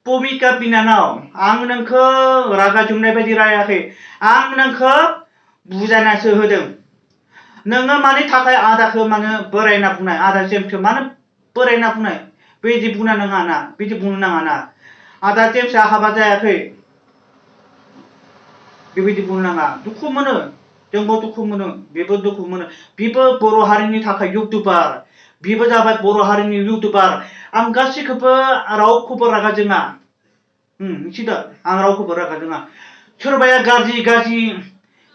भुमिका बिनानाव आं नोंखौ रागा जोंनाय बायदि रायाखै आं नोंखौ बुजायनासो होदों नोङो मानि थाखाय आदाखौ मानो बोरायना बुंनाय आदा जेम्सखौ मानो बोरायना बुंनाय बिदि बुंनो नाङा ना बिदि बुंनो नाङा ना आदा जेम्सआ हाबा जायाखै बेबायदि बुंनो नाङा दुखु मोनो जोंबो दुखु मोनो बेबो दुखु मोनो बेबो बर' हारिनि थाखाय इउटुबार बेबो जाबाय बर' हारिनि इउटुबार आं गासैखौबो रावखौबो रागा जोङा मिथिदों आं रावखौबो रागा जोङा सोरबाया गाज्रि गाज्रि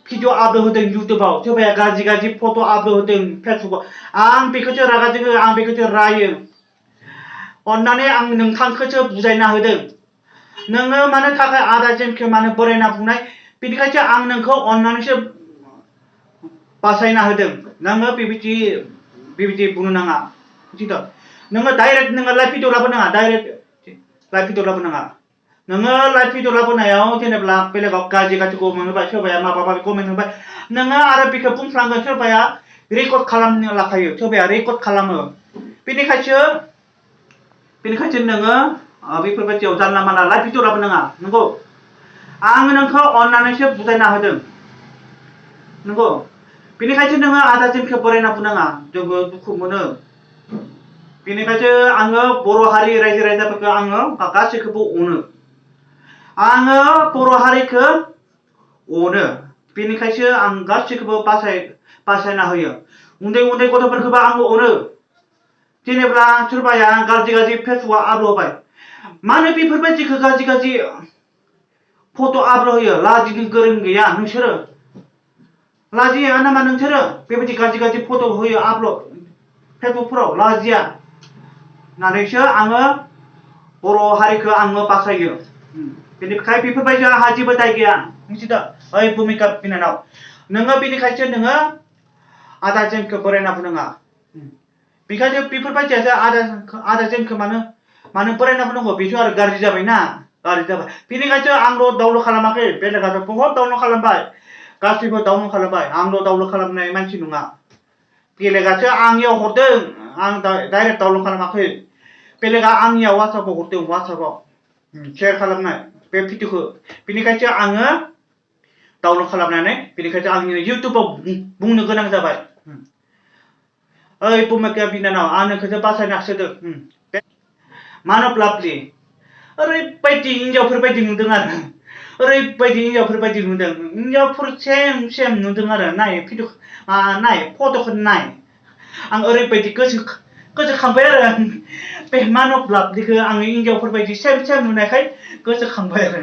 भिडिअ आपल'ड होदों इउटुबाव सोरबाया गाज्रि गाज्रि फट' आपल'ड होदों फेसबुकाव आं बेखौसो रागा जोङो आं बेखौसो रायो अन्नानै आं नोंथांखौसो बुजायना होदों नोङो मानो थाखाय आदा जेम्सखौ मानो बोरायना बुंनाय बेनिखायसो आं नोंखौ अन्नानैसो बासायना होदों नोङो बेबायदि बुंनो नाङा मिथिदों नोङो डाइरेक्ट नोङो लाइभ भिडिअ लाबो नाङा डाइरेक्ट लाइभ भिडिअ लाबो नाङा नोङो लाइभ भिडिअ लाबोनायाव जेनेबा बेलेगाव गाज्रि गाज्रि कमेन्ट होबाय सोरबाया माबा माबि कमेन्ट होबाय नोङो आरो बेखौ बुंफ्लांगोन सोरबाया रेकर्ड खालामनो लाखायो सोरबाया रेकर्ड खालामो बेनिखायसो नोङो बेफोरबायदियाव जानला मानला लाइभ भिडिअ लाबो नाङा नंगौ आं नोंखौ अन्नानैसो बुजायना होदों नंगौ बेनिखायसो नोङो आदा जेम्सखौ बोरायना बुंनाङा जोंबो दुखु मोनो बेनिखायसो आङो बर' हारि रायजो राजाफोरखौ आङो गासैखौबो अनो आङो बर' हारिखौ अनो बेनिखायसो आं गासैखौबो बासायना होयो उन्दै उन्दै गथ'फोरखौबो आङो अनो जेनेबा सोरबाया गाज्रि गाज्रि फेसबुकआव आपल'ड होबाय मानो बेफोरबायदिखौ गाज्रि गाज्रि फट' आपल'ड होयो लाजिनो गोरों गैया नोंसोरो लाजिया नामा नोंसोरो बेबायदि गाज्रि गाज्रि फट' होयो आपल'ड फेसबुकफोराव लाजिया होननानैसो आङो बर' हारिखौ आङो बासायो बेनिखाय बेफोरबायदि आंहा जेबो दाय गैया मिथिदों ओइ भुमिका बिनानाव नोङो बेनिखायसो नोङो आदा जेम्सखौ बोरायना बुंनाङा बेखायनो बेफोरबायदियासो आदा जेम्सखौ मानो बोरायना बुंनांगौ बेथ' आरो गाज्रि जाबायना गाज्रि जाबाय बेनिखायसो आंल' डाउनलड खालामाखै बेलेगाथ' बहुत डाउनलड खालामबाय गासैबो डाउनलड खालामबाय आंल' डाउनलड खालामनाय मानसि नङा बेलेगासो आंनियाव हरदों आं डाइरेक्ट डाउनलड खालामाखै बेलेगा आंनियाव वाट्सएपआव हरदों वाट्सएपआव शेयार खालामनाय बे भिडिअखौ बेनिखायसो आङो डाउनलड खालामनानै बेनिखायसो आंनि इउटुबाव बुंनो गोनां जाबाय ओइ भुमिका बिनानाव आं नोंखौसो बासायनासो होदों मान अफ लाभलि ओरैबायदि हिनजावफोरबायदि नुदों आरो ओरैबायदि हिनजावफोरबायदि नुदों हिनजावफोर सेम नुदों आरो नाय भिडिअ नाय फट'खौ नाय आं ओरैबायदि गोसोखांबाय आरो बे मान अफ लाभलिखौ आङो हिनजावफोरबायदि सेम नुनायखाय गोसोखांबाय आरो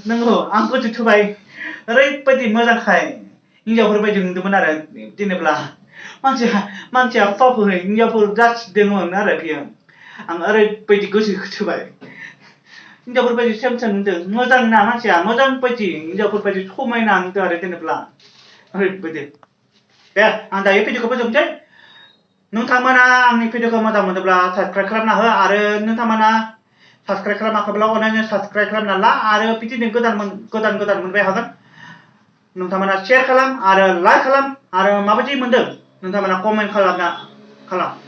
नंगौ आं गोसोथोबाय ओरैबायदि मोजांखाय हिनजावफोरबायदि नुदोंमोन आरो जेनेबा मानसिया फावखौहाय हिनजावफोर जासिदोंमोन आरो बेयो आं ओरैबायदि गोसोथोबाय हिनजावफोरबायदि सेम नुदों मोजां ना मानसिया मोजां बायदि हिनजावफोरबायदि समायना नुदों आरो जेनेबा ओरैबायदि दे आं दायो भिडिअखौ फोजोबनोसै नोंथांमोना आंनि भिडिअखौ मोजां मोनोब्ला साबस्क्राइब खालामना हो आरो नोंथांमोना साबस्क्राइब खालामाखैब्ला अननानै साबस्क्राइब खालामना ला आरो बिदिनो गोदान मोनबाय हागोन नोंथांमोना शेयार खालाम आरो लाइक खालाम आरो माबायदि मोनदों नोंथांमोना कमेन्ट खालाम